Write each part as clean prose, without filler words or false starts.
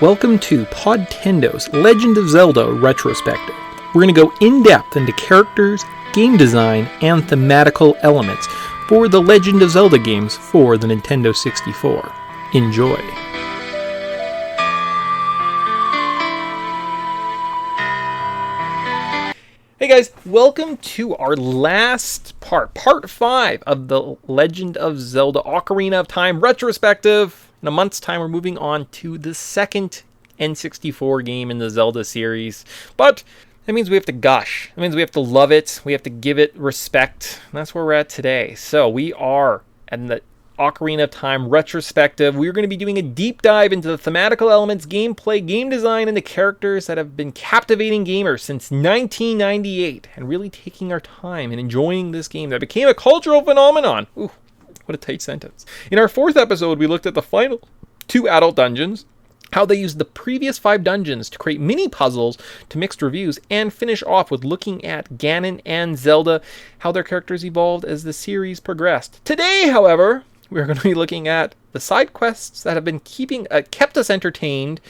Welcome to Podtendo's Legend of Zelda Retrospective. We're going to go in-depth into characters, game design, and thematical elements for the Legend of Zelda games for the Nintendo 64. Enjoy. Hey guys, welcome to our last part 5 of the Legend of Zelda Ocarina of Time Retrospective. In a month's time, we're moving on to the second N64 game in the Zelda series. But that means we have to gush. That means we have to love it. We have to give it respect. And that's where we're at today. So we are in the Ocarina of Time Retrospective. We're going to be doing a deep dive into the thematical elements, gameplay, game design, and the characters that have been captivating gamers since 1998. And really taking our time and enjoying this game that became a cultural phenomenon. Ooh. What a tight sentence. In our 4th episode, we looked at the final 2 adult dungeons, how they used the previous 5 dungeons to create mini puzzles to mixed reviews, and finish off with looking at Ganon and Zelda, how their characters evolved as the series progressed. Today, however, we're going to be looking at the side quests that have been kept us entertained,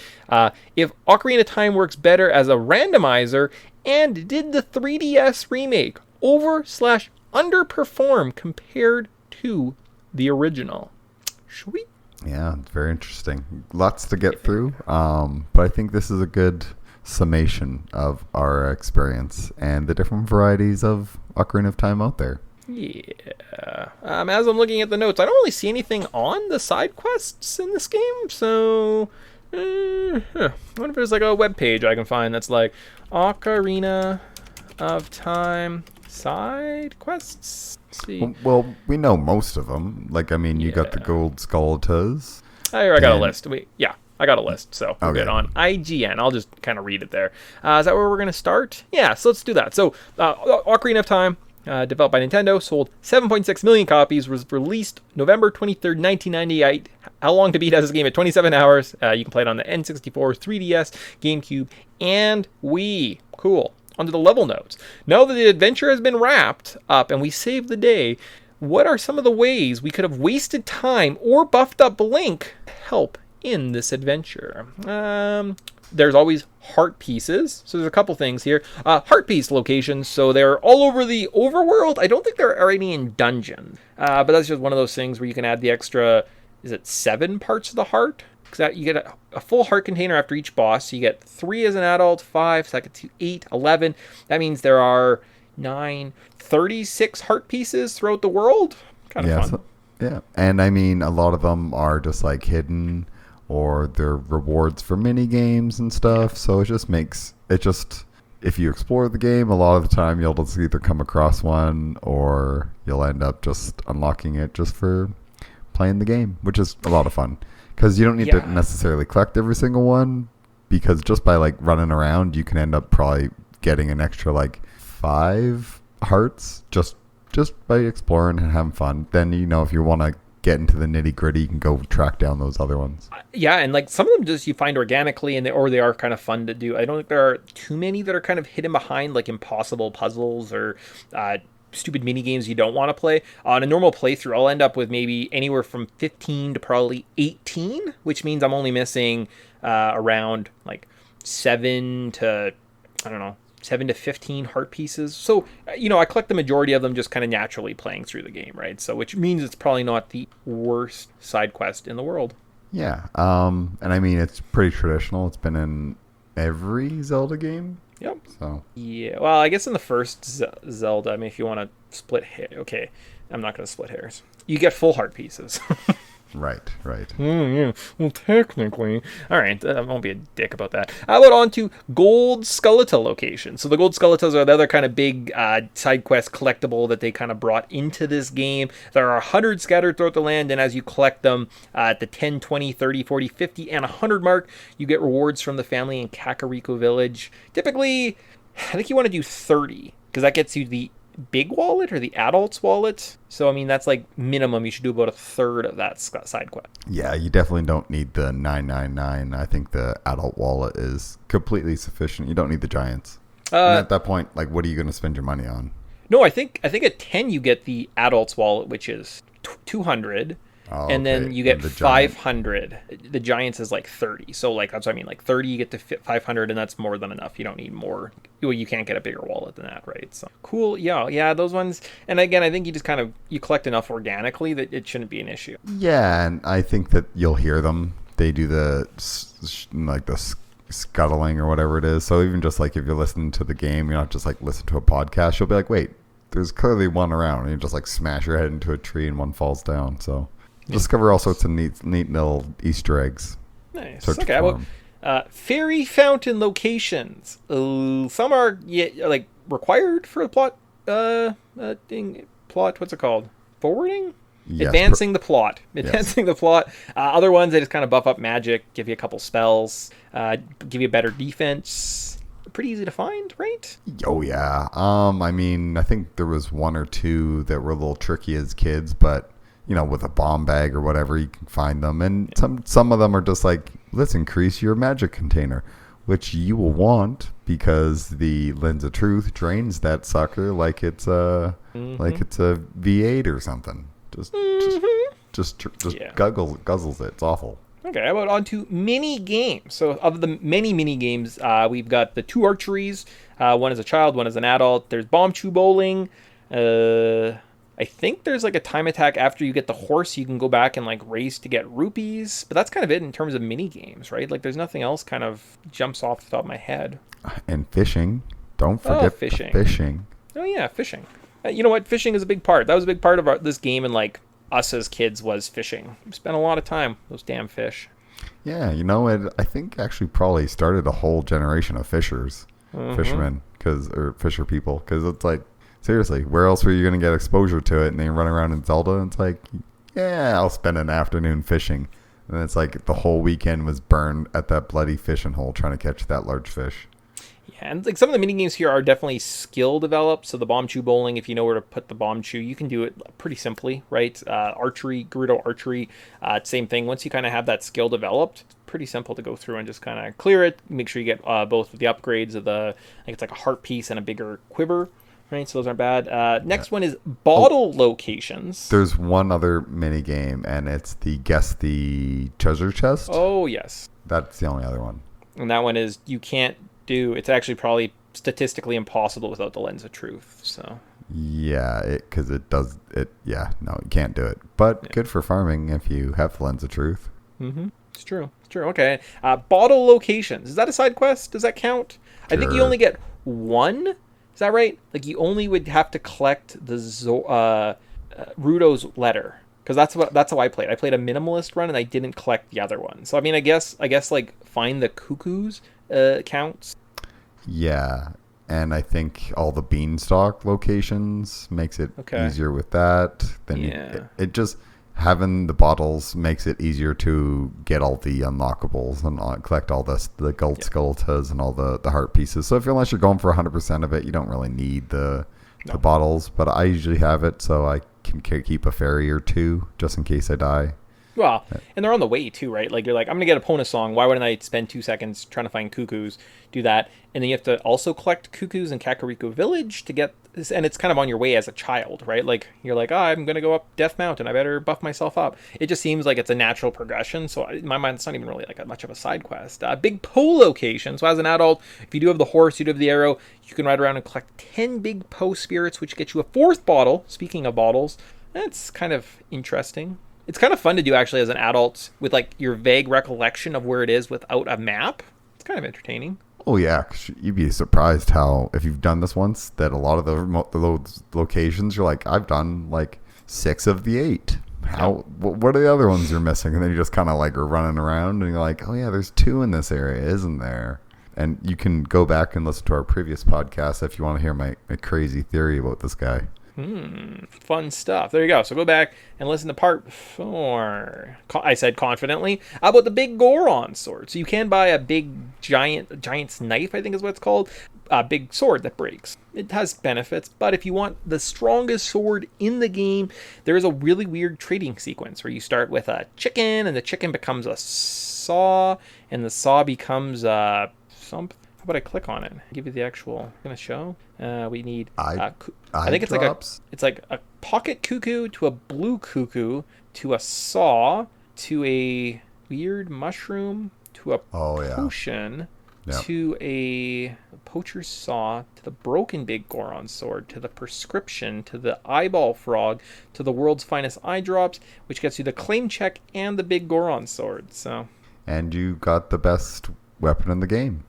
if Ocarina of Time works better as a randomizer, and did the 3DS remake over/underperform compared to the original. Should we? Yeah, it's very interesting. Lots to get through, but I think this is a good summation of our experience and the different varieties of Ocarina of Time out there. Yeah. As I'm looking at the notes, I don't really see anything on the side quests in this game, so I wonder if there's like a web page I can find that's like Ocarina of Time side quests. Let's see. Well, we know most of them. You got the gold Skeletas. I got a list. I got a list, so we'll get on IGN. I'll just kind of read it there. Is that where we're going to start? Yeah, so let's do that. So, Ocarina of Time, developed by Nintendo, sold 7.6 million copies, was released November 23rd, 1998. How long to beat as this game at 27 hours. You can play it on the N64, 3DS, GameCube, and Wii. Cool. Onto the level notes. Now that the adventure has been wrapped up and we saved the day, what are some of the ways we could have wasted time or buffed up Link to help in this adventure? There's always heart pieces. So there's a couple things here. Heart piece locations. So they're all over the overworld. I don't think there are any in dungeon. But that's just one of those things where you can add the extra, 7 parts of the heart? Because you get a full heart container after each boss. So you get 3 as an adult, 5, so that gets you 8, 11. That means there are 36 heart pieces throughout the world. Kind of fun. Yeah, and a lot of them are just like hidden, or they're rewards for mini games and stuff. So it just makes it if you explore the game, a lot of the time you'll just either come across one or you'll end up just unlocking it just for playing the game, which is a lot of fun. Because you don't need to necessarily collect every single one, because just by running around, you can end up probably getting an extra 5 hearts just by exploring and having fun. Then if you want to get into the nitty gritty, you can go track down those other ones. Yeah, and some of them just you find organically, and they are kind of fun to do. I don't think there are too many that are kind of hidden behind impossible puzzles or stupid mini games you don't want to play. On a normal playthrough, I'll end up with maybe anywhere from 15 to probably 18, which means I'm only missing around 7 to 15 heart pieces. So, I collect the majority of them just kind of naturally playing through the game, right? So, which means it's probably not the worst side quest in the world. Yeah. And it's pretty traditional. It's been in every Zelda game. Yep. So. Yeah. Well, I guess in the first Zelda, if you want to split okay, I'm not going to split hairs. You get full heart pieces. Right. Yeah. Well, technically. All right. I won't be a dick about that. How about on to gold skeletal locations? So the gold skeletals are the other kind of big side quest collectible that they kind of brought into this game. There are 100 scattered throughout the land, and as you collect them at the 10, 20, 30, 40, 50, and 100 mark, you get rewards from the family in Kakariko Village. Typically, I think you want to do 30, because that gets you the big wallet or the adult's wallet. So that's minimum. You should do about a third of that side quest. Yeah, you definitely don't need the 999. I think the adult wallet is completely sufficient. You don't need the giants. And at that point, what are you going to spend your money on? No, I think at 10 you get the adult's wallet, which is 200. Oh, and then okay. you get And the giant. 500. The Giants is like 30. So like that's what I mean. Like 30, you get to 500, and that's more than enough. You don't need more. Well, you can't get a bigger wallet than that, right? So cool. Yeah, those ones. And again, I think you just kind of you collect enough organically that it shouldn't be an issue. Yeah, and I think that you'll hear them. They do like the scuttling or whatever it is. So even just like if you're listening to the game, you're not just like listen to a podcast. You'll be like, wait, there's clearly one around, and you just like smash your head into a tree and one falls down. So discover all sorts of neat little Easter eggs. Nice. Search Okay. for Well, 'em. fairy fountain locations. Some are like required for the plot. Plot. What's it called? Forwarding. Yes, Advancing the plot. Advancing the plot. Other ones they just kind of buff up magic, give you a couple spells, give you better defense. Pretty easy to find, right? Oh yeah. I mean, I think there was one or two that were a little tricky as kids, but you know, with a bomb bag or whatever, you can find them. And some of them are just like, let's increase your magic container, which you will want because the Lens of Truth drains that sucker like it's a V8 or something. Just guzzles it. It's awful. Okay, how about on to mini games? So of the many mini games, we've got the two archeries. One is a child, one is an adult. There's bomb chew bowling. I think there's like a time attack after you get the horse. You can go back and like race to get rupees. But that's kind of it in terms of mini games, right? Like there's nothing else kind of jumps off the top of my head. And fishing. Don't forget fishing. Oh yeah, fishing. You know what? Fishing is a big part. That was a big part of this game, and like us as kids was fishing. We spent a lot of time with those damn fish. Yeah, you know, I think actually probably started a whole generation of fishermen, or fisher people, because it's like, seriously, where else were you going to get exposure to it? And then you run around in Zelda, and it's like, yeah, I'll spend an afternoon fishing. And it's like the whole weekend was burned at that bloody fishing hole trying to catch that large fish. Yeah, and like some of the mini games here are definitely skill developed. So the bomb chew bowling, if you know where to put the bomb chew, you can do it pretty simply, right? Archery, Grudo archery, same thing. Once you kind of have that skill developed, it's pretty simple to go through and just kind of clear it. Make sure you get both of the upgrades of I think it's like a heart piece and a bigger quiver. Right, so those aren't bad. Next one is bottle locations. There's one other mini game, and it's the guess the treasure chest. Oh yes, that's the only other one. And that one is you can't do. It's actually probably statistically impossible without the Lens of Truth. So yeah, because it does it. Yeah, no, you can't do it. But good for farming if you have the Lens of Truth. Mm-hmm. It's true. Okay. Bottle locations. Is that a side quest? Does that count? Sure. I think you only get one. Is that right? Like you only would have to collect the Rudo's letter, because that's how I played. I played a minimalist run and I didn't collect the other one. So I mean, I guess like find the cuckoos counts. Yeah, and I think all the beanstalk locations makes it easier with that. Then it just having the bottles makes it easier to get all the unlockables and collect all the gold skeletas and all the heart pieces. So unless you're going for 100% of it, you don't really need the bottles. But I usually have it so I can keep a fairy or two just in case I die. Well, and they're on the way too, right? Like you're like, I'm gonna get a Pona song. Why wouldn't I spend 2 seconds trying to find cuckoos? Do that, and then you have to also collect cuckoos in Kakariko Village to get this, and it's kind of on your way as a child, right? Like you're like, I'm gonna go up Death Mountain. I better buff myself up. It just seems like it's a natural progression. So in my mind, it's not even really like much of a side quest. Big Poe location. So as an adult, if you do have the horse, you do have the arrow, you can ride around and collect 10 Big Poe spirits, which get you a 4th bottle. Speaking of bottles, that's kind of interesting. It's kind of fun to do actually as an adult with like your vague recollection of where it is without a map. It's kind of entertaining. Oh yeah, 'cause you'd be surprised how, if you've done this once, that a lot of those locations you're like, I've done like 6 of the 8. What are the other ones you're missing? And then you just kind of like are running around and you're like, oh yeah, there's 2 in this area, isn't there? And you can go back and listen to our previous podcast if you want to hear my crazy theory about this guy. Fun stuff. There you go. So go back and listen to part 4. I said confidently about the big Goron sword. So you can buy a big giant's knife, I think is what it's called. A big sword that breaks. It has benefits, but if you want the strongest sword in the game, there is a really weird trading sequence where you start with a chicken, and the chicken becomes a saw, and the saw becomes something. How about I click on it? Give you the actual. I'm gonna show. We need. I think it's drops. It's like a pocket cuckoo to a blue cuckoo to a saw, to a weird mushroom, to a potion, to a poacher's saw, to the broken big Goron Sword, to the prescription, to the eyeball frog, to the world's finest eye drops, which gets you the claim check and the big Goron Sword. So, and you got the best weapon in the game.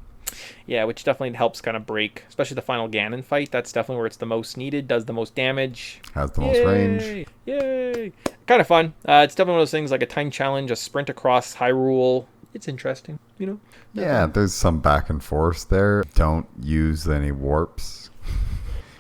Yeah, which definitely helps kind of break, especially the final Ganon fight. That's definitely where it's the most needed, does the most damage. Has the most range. Yay! Kind of fun. It's definitely one of those things like a time challenge, a sprint across Hyrule. It's interesting, you know? Yeah, there's some back and forth there. Don't use any warps.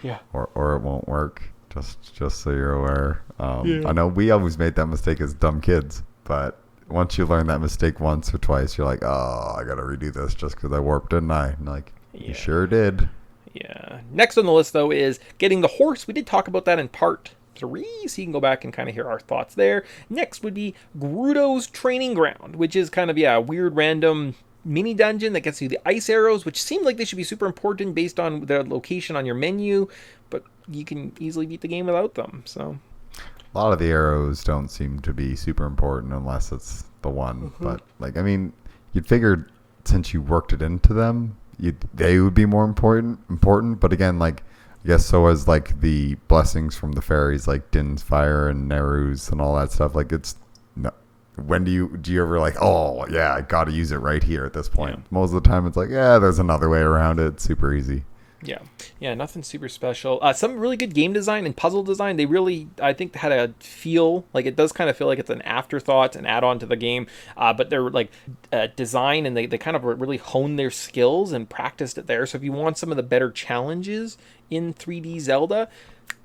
Yeah. Or it won't work. Just so you're aware. I know we always made that mistake as dumb kids, but once you learn that mistake once or twice, you're like, oh, I gotta redo this just because I warped, didn't I? And like, you sure did. Yeah. Next on the list, though, is getting the horse. We did talk about that in part 3, so you can go back and kind of hear our thoughts there. Next would be Grudo's Training Ground, which is kind of, a weird random mini dungeon that gets you the ice arrows, which seem like they should be super important based on their location on your menu, but you can easily beat the game without them, so... A lot of the arrows don't seem to be super important unless it's the one. Mm-hmm. But, like, I mean, you'd figure since you worked it into them, they would be more important. But again, like, I guess so as, like, the blessings from the fairies, like Din's Fire and Neru's and all that stuff. Like, it's... no. When do you ever, like, oh, yeah, I got to use it right here at this point? Yeah. Most of the time, it's like, yeah, there's another way around it. It's super easy. Yeah, nothing super special. Some really good game design and puzzle design. They really, I think, had a feel, like it does kind of feel like it's an afterthought, an add-on to the game, but they're like design, and they kind of really honed their skills and practiced it there. So if you want some of the better challenges in 3D Zelda,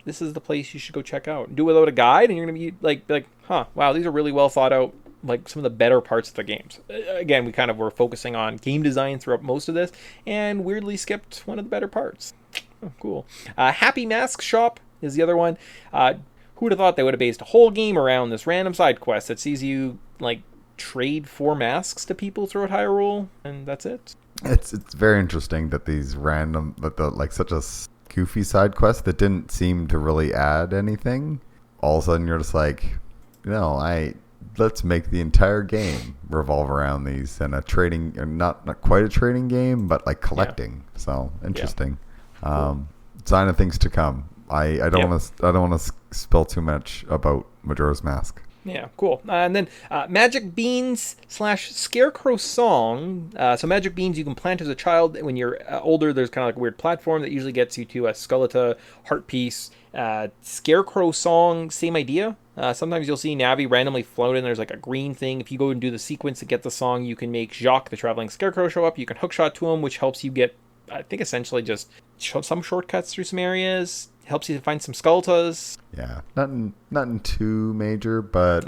this is the place you should go check out. Do it without a guide, and you're going to be like, huh, wow, these are really well thought out, like some of the better parts of the games. Again, we kind of were focusing on game design throughout most of this, and weirdly skipped one of the better parts. Oh, cool. Happy Mask Shop is the other one. Who would have thought they would have based a whole game around this random side quest that sees you like trade 4 masks to people throughout Hyrule, and that's it. It's very interesting that these random, like such a goofy side quest that didn't seem to really add anything. All of a sudden, you're just like, let's make the entire game revolve around these, and a trading, not quite a trading game, but like collecting. Yeah. So interesting. Cool. Sign of things to come. I don't want to spill too much about Majora's Mask. Yeah, cool. And then Magic Beans / Scarecrow Song. So Magic Beans you can plant as a child. When you're older, there's kind of like a weird platform that usually gets you to a Skeletal heart piece. Scarecrow Song, same idea. Sometimes you'll see Navi randomly floating. There's like a green thing. If you go and do the sequence to get the song, you can make Jacques, the traveling scarecrow, show up. You can hookshot to him, which helps you get, I think, essentially just some shortcuts through some areas. Helps you find some Skeletals. Yeah, nothing too major, but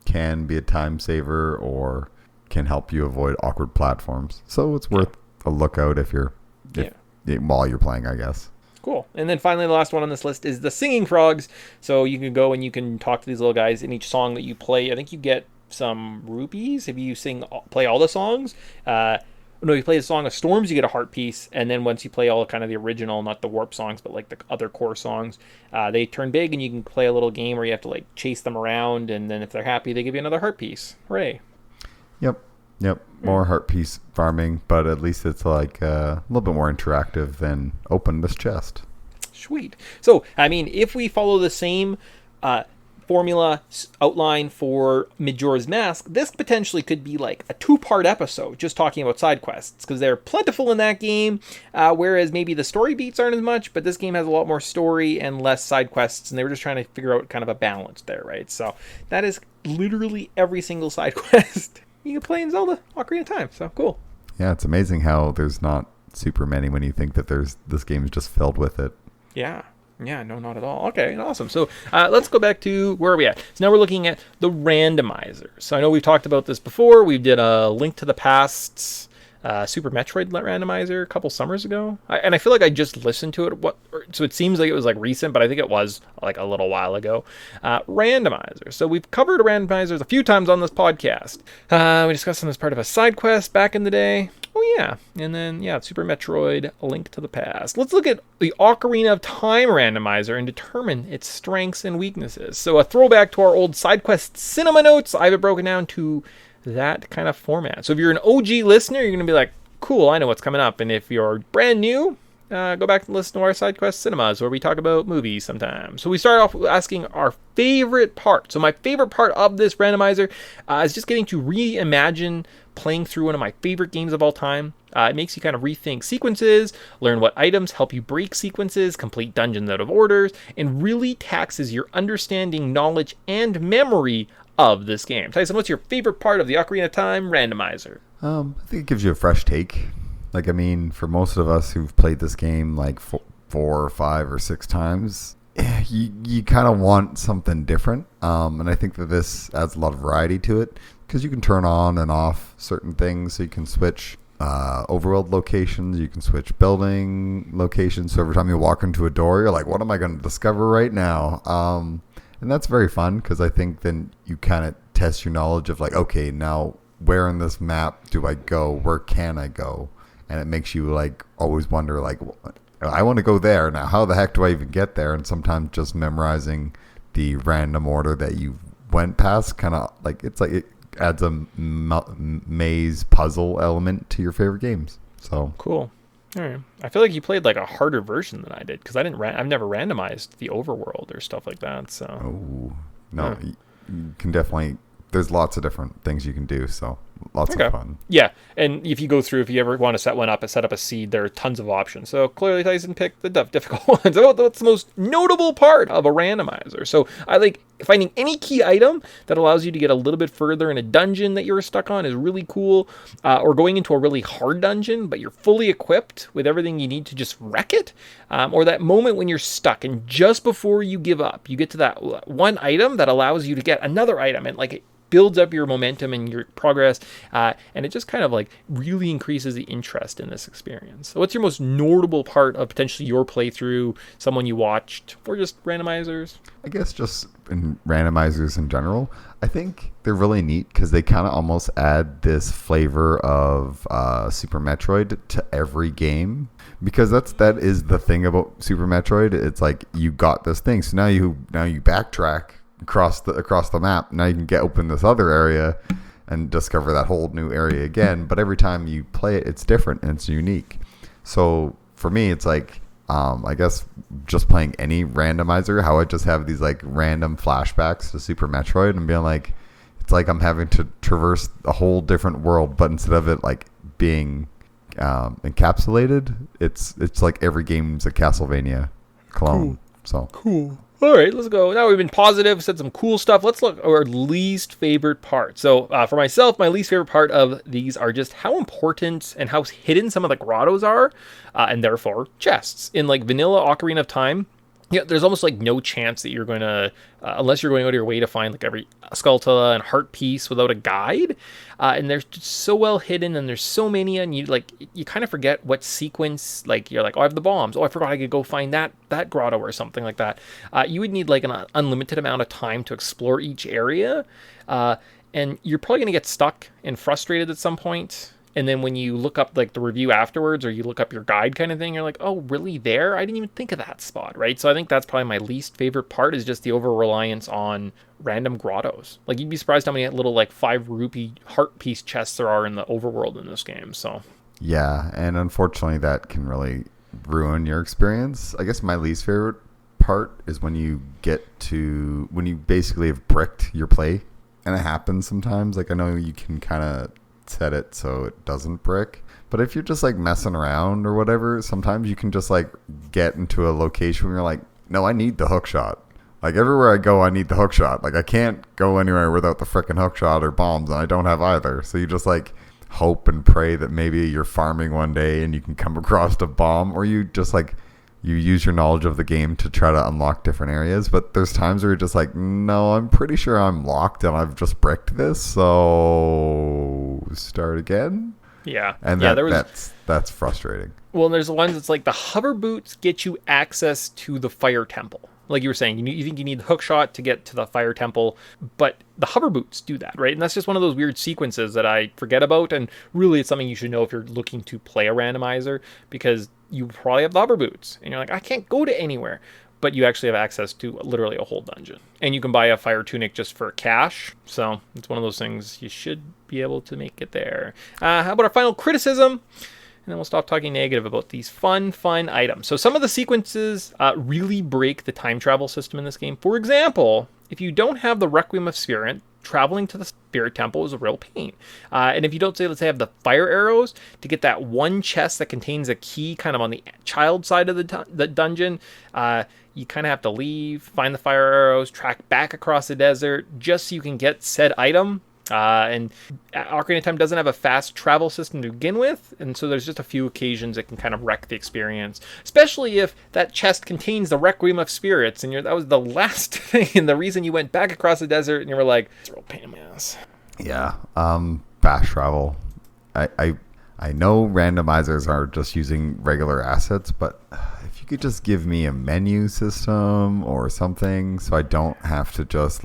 can be a time saver or can help you avoid awkward platforms. So it's worth a look out while you're playing, I guess. Cool. And then finally, the last one on this list is the Singing Frogs. So you can go and you can talk to these little guys in each song that you play. I think you get some rupees if you play all the songs. No, you play the Song of Storms, you get a heart piece, and then once you play all kind of the original, not the warp songs, but like the other core songs, they turn big, and you can play a little game where you have to like chase them around, and then if they're happy, they give you another heart piece. Hooray! Yep. More heart piece farming, but at least it's like a little bit more interactive than open this chest. Sweet. So, I mean, if we follow the same formula outline for Majora's Mask, this potentially could be like a 2-part episode just talking about side quests, because they're plentiful in that game, whereas maybe the story beats aren't as much, but this game has a lot more story and less side quests, and they were just trying to figure out kind of a balance there, right? So that is literally every single side quest you can play in Zelda Ocarina of Time. So cool. Yeah, it's amazing how there's not super many when you think that this game is just filled with it. Yeah, no, not at all. Okay, awesome. So let's go back to where are we at? So now we're looking at the randomizers. So I know we've talked about this before. We did a Link to the Past Super Metroid randomizer a couple summers ago. And I feel like I just listened to it. So it seems like it was like recent, but I think it was like a little while ago. Randomizers. So we've covered randomizers a few times on this podcast. We discussed them as part of a side quest back in the day. Oh, yeah. And then, yeah, Super Metroid, A Link to the Past. Let's look at the Ocarina of Time randomizer and determine its strengths and weaknesses. So a throwback to our old side quest cinema notes. I have it broken down to that kind of format. So if you're an OG listener, you're going to be like, cool, I know what's coming up. And if you're brand new, go back and listen to our side quest cinemas where we talk about movies sometimes. So we start off asking our favorite part. So my favorite part of this randomizer is just getting to reimagine playing through one of my favorite games of all time. It makes you kind of rethink sequences, learn what items help you break sequences, complete dungeons out of orders, and really taxes your understanding, knowledge, and memory of this game. Tyson, what's your favorite part of the Ocarina of Time randomizer? I think it gives you a fresh take. Like, I mean, for most of us who've played this game like 4 or 5 or 6 times, you kind of want something different. And I think that this adds a lot of variety to it because you can turn on and off certain things. So you can switch overworld locations. You can switch building locations. So every time you walk into a door, you're like, what am I going to discover right now? And that's very fun because I think then you kind of test your knowledge of like, okay, now where in this map do I go? Where can I go? And it makes you like always wonder like, I want to go there. Now, how the heck do I even get there? And sometimes just memorizing the random order that you went past kind of like, it's like it adds a maze puzzle element to your favorite games. So cool. All right. I feel like you played like a harder version than I did because I've never randomized the overworld or stuff like that. So no, you can definitely. There's lots of different things you can do, so lots of fun. Yeah, and if you ever want to set one up and set up a seed, there are tons of options. So clearly Tyson picked the difficult ones. What's the most notable part of a randomizer? So I like finding any key item that allows you to get a little bit further in a dungeon that you were stuck on is really cool. Or going into a really hard dungeon, but you're fully equipped with everything you need to just wreck it. Or that moment when you're stuck and just before you give up, you get to that one item that allows you to get another item and like it builds up your momentum and your progress, and it just kind of like really increases the interest in this experience. So what's your most notable part of potentially your playthrough, someone you watched, or just randomizers? I guess just in randomizers in general, I think they're really neat because they kind of almost add this flavor of Super Metroid to every game. Because that is the thing about Super Metroid. It's like you got this thing, so now you backtrack across the map. Now you can open this other area and discover that whole new area again. But every time you play it, it's different and it's unique. So for me, it's like I guess just playing any randomizer, how I just have these like random flashbacks to Super Metroid and being like, it's like I'm having to traverse a whole different world, but instead of it like being encapsulated, it's like every game's a Castlevania clone. Cool. So cool. All right, let's go. Now we've been positive, said some cool stuff. Let's look at our least favorite part. So for myself, my least favorite part of these are just how important and how hidden some of the grottos are, and therefore chests. In like vanilla Ocarina of Time, yeah, there's almost like no chance that you're going to, unless you're going out of your way to find like every skeletal and heart piece without a guide. And they're just so well hidden, and there's so many, and you kind of forget what sequence. Like you're like, oh, I have the bombs. Oh, I forgot I could go find that grotto or something like that. You would need like an unlimited amount of time to explore each area, and you're probably going to get stuck and frustrated at some point. And then when you look up like the review afterwards, or you look up your guide kind of thing, you're like, oh, really there? I didn't even think of that spot, right? So I think that's probably my least favorite part, is just the over-reliance on random grottos. Like you'd be surprised how many little like 5 rupee heart piece chests there are in the overworld in this game. So yeah, and unfortunately that can really ruin your experience. I guess my least favorite part is when you basically have bricked your play, and it happens sometimes. Like I know you can kind of set it so it doesn't brick, but if you're just like messing around or whatever, sometimes you can just like get into a location where you're like, no, I need the hook shot. Like everywhere I go, I need the hook shot. Like I can't go anywhere without the frickin' hook shot or bombs, and I don't have either. So you just like hope and pray that maybe you're farming one day and you can come across a bomb, or you just like you use your knowledge of the game to try to unlock different areas. But there's times where you're just like, no, I'm pretty sure I'm locked and I've just bricked this, so start again. Yeah. And that's frustrating. Well, there's the ones that's like the hover boots get you access to the fire temple. like you were saying, you think you need the hook shot to get to the fire temple, but the hover boots do that, right? And that's just one of those weird sequences that I forget about, and really it's something you should know if you're looking to play a randomizer, because you probably have the hover boots, and you're like, I can't go to anywhere. But you actually have access to literally a whole dungeon. And you can buy a fire tunic just for cash. So it's one of those things you should be able to make it there. How about our final criticism? And then we'll stop talking negative about these fun items. So some of the sequences really break the time travel system in this game. For example, if you don't have the Requiem of Spirit, traveling to the Spirit Temple is a real pain. And if you don't, let's say, have the fire arrows to get that one chest that contains a key kind of on the child side of the dungeon, you kind of have to leave, find the fire arrows, track back across the desert just so you can get said item. And Ocarina of Time doesn't have a fast travel system to begin with, and so there's just a few occasions it can kind of wreck the experience, especially if that chest contains the Requiem of Spirits, and that was the last thing, and the reason you went back across the desert, and you were like, it's a real pain in my ass. Yeah, fast travel. I know randomizers are just using regular assets, but if you could just give me a menu system or something so I don't have to just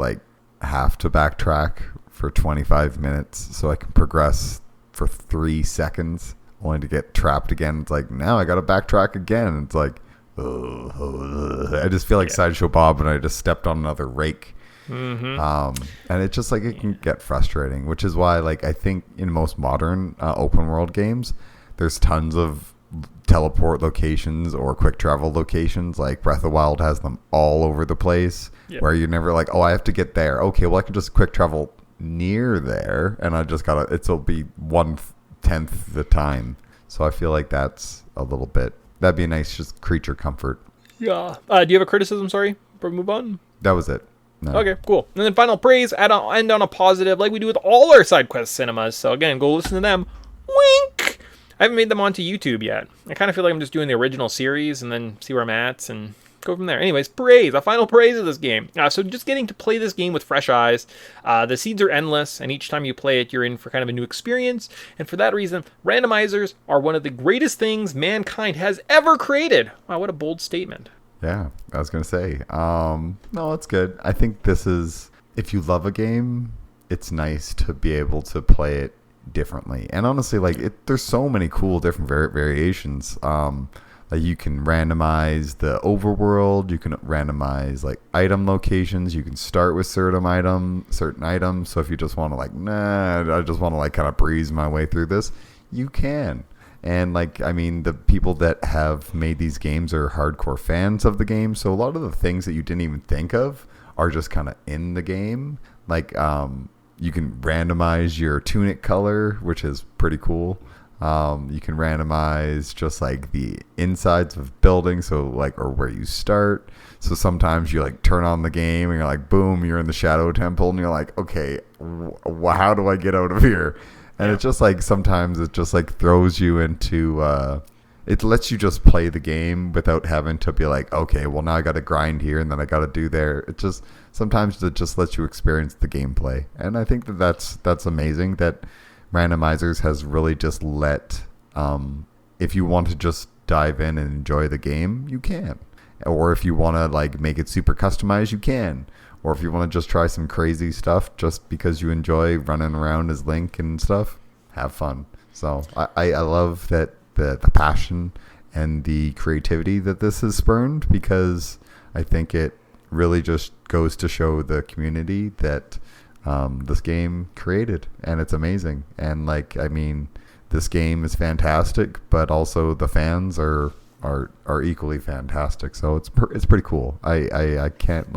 have to backtrack for 25 minutes so I can progress for 3 seconds only to get trapped again. It's like, now I gotta backtrack again. It's like, I just feel like Sideshow Bob and I just stepped on another rake. Mm-hmm. And it's just it can get frustrating, which is why I think in most modern open world games there's tons of teleport locations or quick travel locations. Like Breath of the Wild has them all over the place, where you're never like, oh, I have to get there. Okay, well I can just quick travel near there, and I just gotta, it'll be 1/10 the time. So I feel like that's a little bit, that'd be a nice just creature comfort. Yeah. Do you have a criticism, sorry, before we move on? That was it. No. Okay, cool. And then final praise, end on a positive, like we do with all our side quest cinemas. So again, go listen to them. Wink! I haven't made them onto YouTube yet. I kind of feel like I'm just doing the original series and then see where I'm at and go from there. Anyways, praise, a final praise of this game. So just getting to play this game with fresh eyes. The seeds are endless, and each time you play it, you're in for kind of a new experience. And for that reason, randomizers are one of the greatest things mankind has ever created. Wow, what a bold statement. Yeah, I was going to say, no, it's good. I think this is, if you love a game, it's nice to be able to play it differently. And honestly, there's so many cool different variations. You can randomize the overworld, you can randomize item locations, you can start with certain items. So if you just want to I just want to kind of breeze my way through this, you can. And the people that have made these games are hardcore fans of the game. So a lot of the things that you didn't even think of are just kind of in the game. You can randomize your tunic color, which is pretty cool. You can randomize just the insides of buildings, so or where you start. So sometimes you turn on the game and you're like, boom, you're in the Shadow Temple, and you're like, okay, how do I get out of here? And it's just sometimes it just throws you into it lets you just play the game without having to be okay, well now I got to grind here and then I got to do there. It just sometimes it just lets you experience the gameplay, and I think that's amazing that Randomizers has really just let if you want to just dive in and enjoy the game, you can, or if you want to make it super customized, you can. Or if you want to just try some crazy stuff just because you enjoy running around as Link and stuff, have fun. So I love that the passion and the creativity that this has spurned, because I think it really just goes to show the community that this game created, and it's amazing. And this game is fantastic, but also the fans are equally fantastic. So it's pretty cool. I can't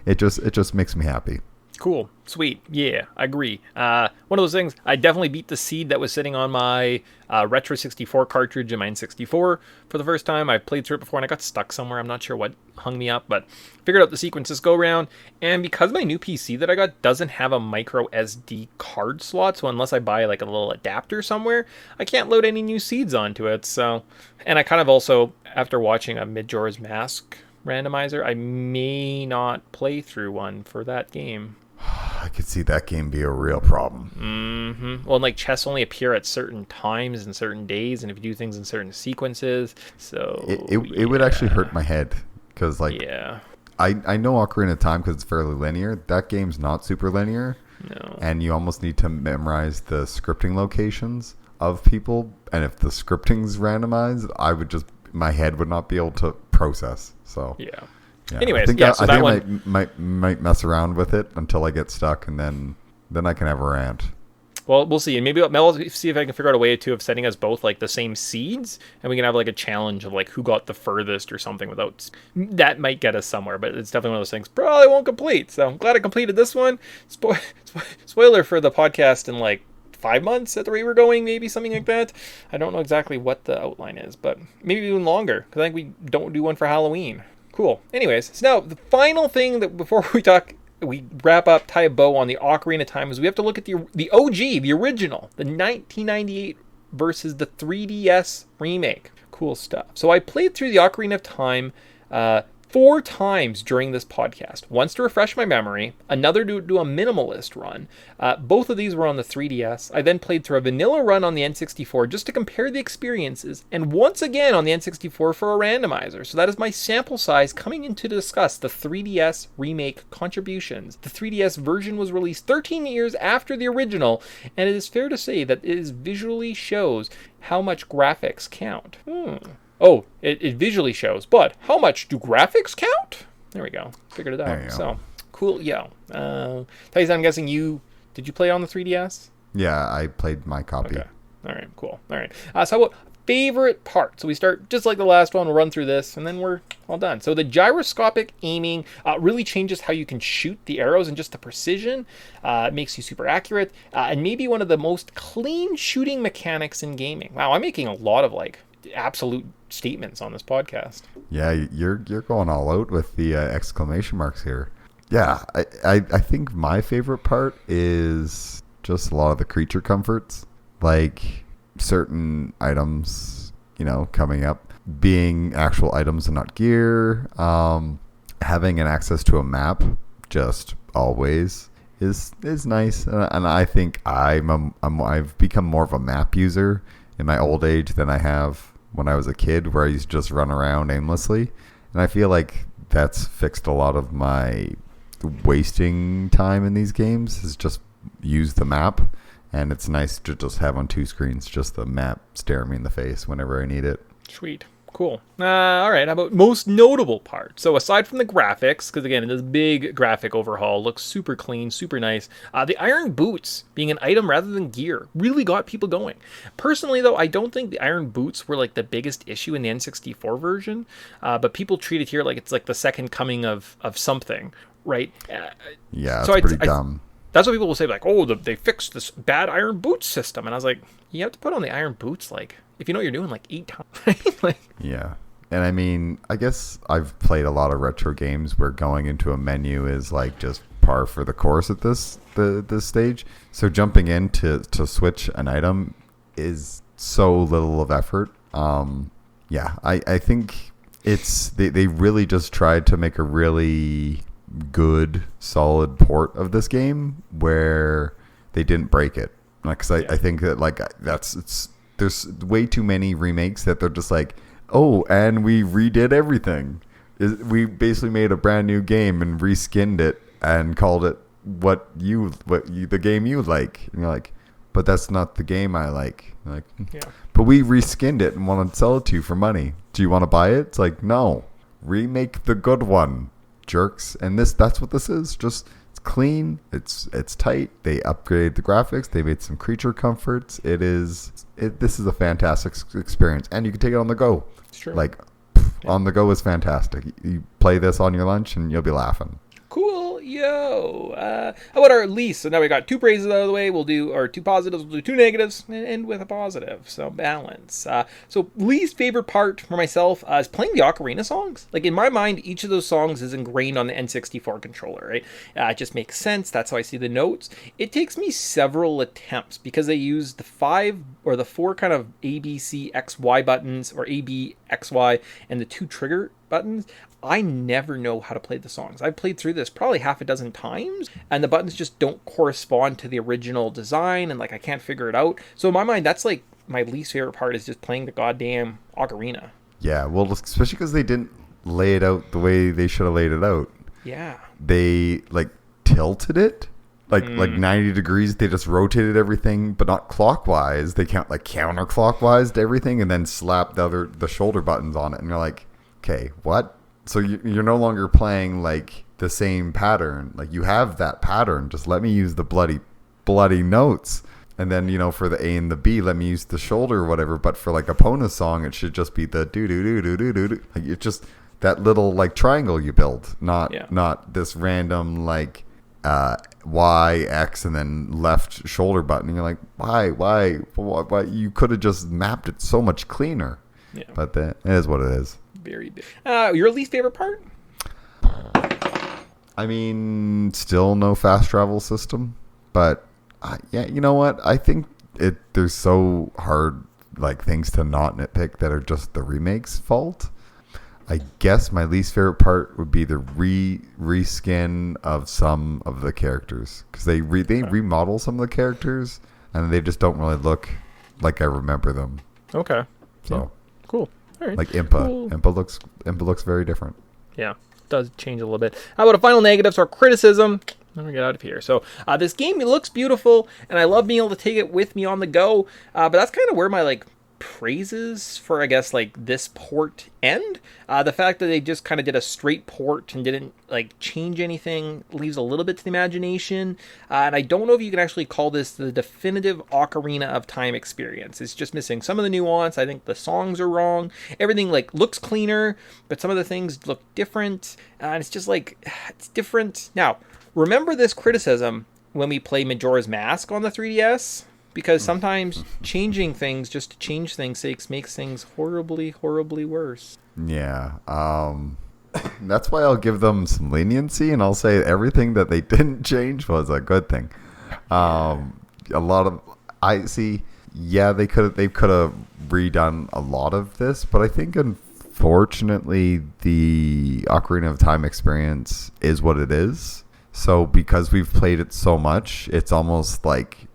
It just makes me happy. Cool. Sweet. Yeah, I agree. One of those things, I definitely beat the seed that was sitting on my Retro 64 cartridge in my N64 for the first time. I played through it before and I got stuck somewhere. I'm not sure what hung me up, but figured out the sequences go around. And because my new PC that I got doesn't have a micro SD card slot, so unless I buy a little adapter somewhere, I can't load any new seeds onto it. So, and I kind of also, after watching a Majora's Mask randomizer, I may not play through one for that game. I could see that game be a real problem. Mm-hmm. Well, chests only appear at certain times and certain days, and if you do things in certain sequences, so it would actually hurt my head, because I know Ocarina of Time because it's fairly linear. That game's not super linear. No. And you almost need to memorize the scripting locations of people. And if the scripting's randomized, my head would not be able to process. So Yeah. yeah. Anyways, I think, yeah, so that one... I might mess around with it until I get stuck, and then I can have a rant. Well, we'll see. And maybe I'll see if I can figure out a way of setting us both like the same seeds, and we can have like a challenge of like who got the furthest or something without... That might get us somewhere, but it's definitely one of those things probably won't complete. So I'm glad I completed this one. Spoiler for the podcast in like 5 months at the rate we're going, maybe something like that. I don't know exactly what the outline is, but maybe even longer, because I think we don't do one for Halloween. Cool. Anyways, so now the final thing that before we wrap up, tie a bow on the Ocarina of Time, is we have to look at the OG, the original, the 1998 versus the 3DS remake. Cool stuff. So I played through the Ocarina of Time 4 times during this podcast. Once to refresh my memory, another to do a minimalist run. Both of these were on the 3DS. I then played through a vanilla run on the N64 just to compare the experiences, and once again on the N64 for a randomizer. So that is my sample size coming in to discuss the 3DS Remake Contributions. The 3DS version was released 13 years after the original, and it is fair to say that it visually shows how much graphics count. Oh, it visually shows, but how much do graphics count? There we go. Figured it out. So, cool. Yeah. Tyson, I'm guessing did you play on the 3DS? Yeah, I played my copy. Okay. All right, cool. All right. So how about favorite part? So we start just like the last one. We'll run through this, and then we're all done. So the gyroscopic aiming really changes how you can shoot the arrows and just the precision. It makes you super accurate, and maybe one of the most clean shooting mechanics in gaming. Wow, I'm making a lot of like absolute statements on this podcast. Yeah, you're going all out with the exclamation marks here. Yeah, I think my favorite part is just a lot of the creature comforts, like certain items, coming up being actual items and not gear. Having an access to a map just always is nice, and I think I've become more of a map user in my old age than I have when I was a kid, where I used to just run around aimlessly. And I feel like that's fixed a lot of my wasting time in these games, is just use the map. And it's nice to just have on 2 screens, just the map staring me in the face whenever I need it. Sweet. Cool. All right. How about most notable part? So aside from the graphics, because again, this big graphic overhaul looks super clean, super nice. The iron boots being an item rather than gear really got people going. Personally, though, I don't think the iron boots were like the biggest issue in the N64 version, but people treat it here like it's like the second coming of something, right? Yeah, it's pretty dumb. That's what people will say, like, oh, they fixed this bad iron boots system. And I was like, you have to put on the iron boots, like, if you know what you're doing, like 8 times. Like, yeah. And I mean, I guess I've played a lot of retro games where going into a menu is like just par for the course at this stage. So jumping in to switch an item is so little of effort. Yeah, I think they really just tried to make a really good, solid port of this game where they didn't break it. Like, 'cause I think that like there's way too many remakes that they're just like, oh, and we redid everything. We basically made a brand new game and reskinned it and called it the game you like. And you're like, but that's not the game I like. Like, yeah. But we reskinned it and want to sell it to you for money. Do you want to buy it? It's like, no, remake the good one, jerks. And that's what this is. Just, it's clean. It's tight. They upgraded the graphics. They made some creature comforts. This is a fantastic experience, and you can take it on the go. It's true. Like, on the go is fantastic. You play this on your lunch, and you'll be laughing. Cool, yo. How about our least? So now we got 2 praises out of the way. We'll do our 2 positives. We'll do 2 negatives, and end with a positive. So balance. So least favorite part for myself is playing the Ocarina songs. Like, in my mind, each of those songs is ingrained on the N64 controller, right? It just makes sense. That's how I see the notes. It takes me several attempts because they use the 5 or the 4 kind of A, B, C, X, Y buttons, or A, B, X, Y, and the 2 trigger buttons. I never know how to play the songs. I've played through this probably half a dozen times, and the buttons just don't correspond to the original design, and like I can't figure it out. So in my mind, that's like my least favorite part, is just playing the goddamn Ocarina. Yeah, well, especially because they didn't lay it out the way they should have laid it out. Yeah. They like tilted it like 90 degrees. They just rotated everything, but not clockwise. They count like counterclockwise to everything, and then slapped the shoulder buttons on it. And you're like, okay, what? So you're no longer playing like the same pattern. Like you have that pattern. Just let me use the bloody notes. And then, for the A and the B, let me use the shoulder or whatever. But for like Epona's song, it should just be the do-do-do-do-do-do-do. Like it's just that little like triangle you build, not this random like Y, X, and then left shoulder button. And you're like, why? You could have just mapped it so much cleaner. Yeah. But it is what it is. Very big. Your least favorite part? I mean, still no fast travel system, but yeah, you know what? I think there's so hard like things to not nitpick that are just the remake's fault. I guess my least favorite part would be the reskin of some of the characters, because they remodel some of the characters and they just don't really look like I remember them. Okay. So yeah. Cool. All right. Like Impa. Cool. Impa looks very different. Yeah, it does change a little bit. How about a final negatives or criticism? Let me get out of here. So this game, it looks beautiful, and I love being able to take it with me on the go. But that's kind of where my praises for, I guess, this port end. The fact that they just kind of did a straight port and didn't change anything leaves a little bit to the imagination. And I don't know if you can actually call this the definitive Ocarina of Time experience. It's just missing some of the nuance. I think the songs are wrong. Everything looks cleaner, but some of the things look different. And it's just it's different. Now, remember this criticism when we play Majora's Mask on the 3DS? Because sometimes changing things just to change things' sakes makes things horribly, horribly worse. Yeah. That's why I'll give them some leniency, and I'll say everything that they didn't change was a good thing. A lot of they could have redone a lot of this, but I think unfortunately the Ocarina of Time experience is what it is. So because we've played it so much, it's almost like,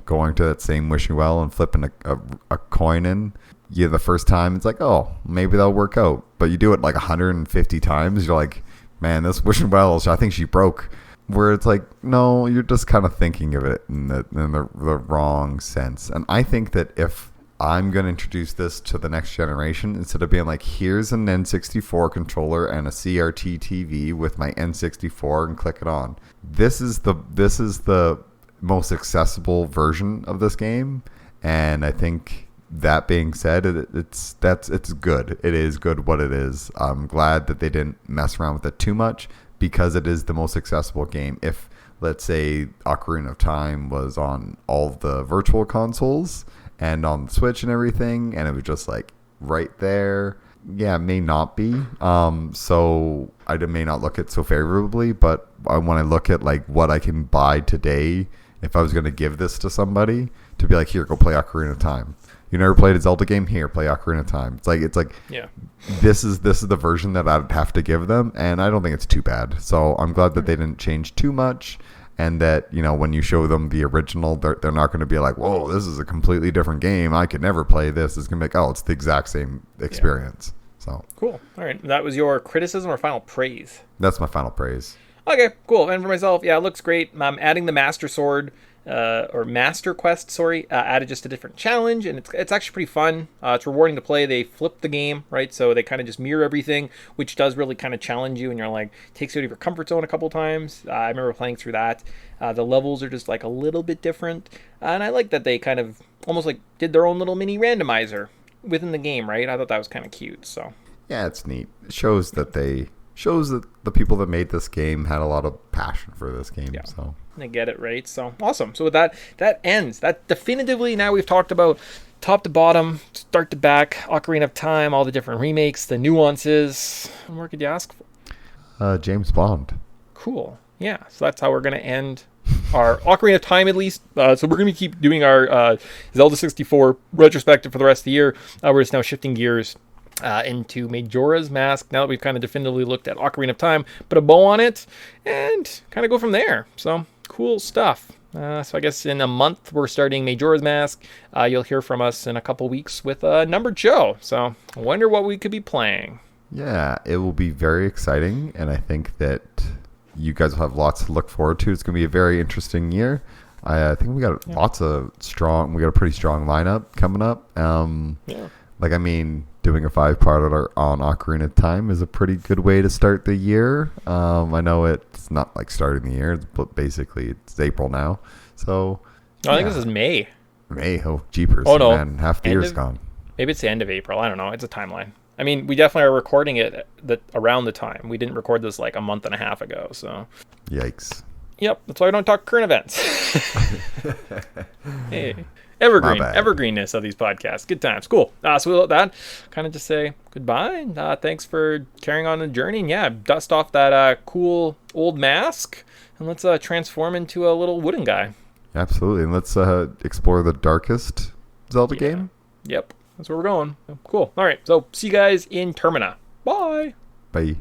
going to that same wishing well and flipping a coin in. The first time, it's like, oh, maybe that'll work out. But you do it 150 times, you're like, man, this wishing well, I think she broke. Where it's like, no, you're just kind of thinking of it in the wrong sense. And I think that if I'm going to introduce this to the next generation, instead of being like, here's an N64 controller and a CRT TV with my N64 and click it on. This is the most accessible version of this game, and I think that being said, it's good. It is good what it is. I'm glad that they didn't mess around with it too much, because it is the most accessible game. If, let's say, Ocarina of Time was on all of the virtual consoles and on the Switch and everything, and it was just right there, yeah, it may not be. So I may not look at it so favorably, but when I look at what I can buy today, if I was going to give this to somebody, to be like, here, go play Ocarina of Time. You never played a Zelda game? Here, play Ocarina of Time. It's like, yeah. This is the version that I'd have to give them, and I don't think it's too bad. So I'm glad that they didn't change too much, and that, when you show them the original, they're not going to be like, whoa, this is a completely different game. I could never play this. It's going to be like, oh, it's the exact same experience. Yeah. So cool. All right. That was your criticism or final praise? That's my final praise. Okay, cool. And for myself, yeah, it looks great. I'm adding the Master Sword, or Master Quest, added just a different challenge, and it's actually pretty fun. It's rewarding to play. They flip the game, right? So they kind of just mirror everything, which does really kind of challenge you, and you're takes you out of your comfort zone a couple times. I remember playing through that. The levels are just a little bit different, and I like that they kind of almost did their own little mini randomizer within the game, right? I thought that was kind of cute. So yeah, it's neat. It shows that the people that made this game had a lot of passion for this game. Yeah. So they get it, right? So awesome. So with that ends. That definitively, now we've talked about top to bottom, start to back, Ocarina of Time, all the different remakes, the nuances. What more could you ask for? James Bond. Cool. Yeah. So that's how we're going to end our Ocarina of Time, at least. So we're going to keep doing our Zelda 64 retrospective for the rest of the year. We're just now shifting gears into Majora's Mask, now that we've kind of definitively looked at Ocarina of Time, put a bow on it, and kind of go from there. So, cool stuff. So I guess in a month, we're starting Majora's Mask. You'll hear from us in a couple weeks with a numbered show. So, I wonder what we could be playing. Yeah, it will be very exciting, and I think that you guys will have lots to look forward to. It's going to be a very interesting year. I think we got we got a pretty strong lineup coming up. Like, I mean, doing a 5-part on Ocarina of Time is a pretty good way to start the year. I know it's not like starting the year, but basically it's April now. So, I think this is May. May, oh, jeepers. Oh, no. Man, half the year's gone. Maybe it's the end of April. I don't know. It's a timeline. I mean, we definitely are recording it around the time. We didn't record this like a month and a half ago, so. Yikes. Yep, that's why I don't talk current events. Hey, evergreenness of these podcasts. Good times. Cool. So we'll let that kind of just say goodbye. Thanks for carrying on the journey. And yeah, dust off that cool old mask, and let's transform into a little wooden guy. Absolutely. And let's explore the darkest Zelda game. Yep, that's where we're going. Cool. All right, so see you guys in Termina. Bye. Bye.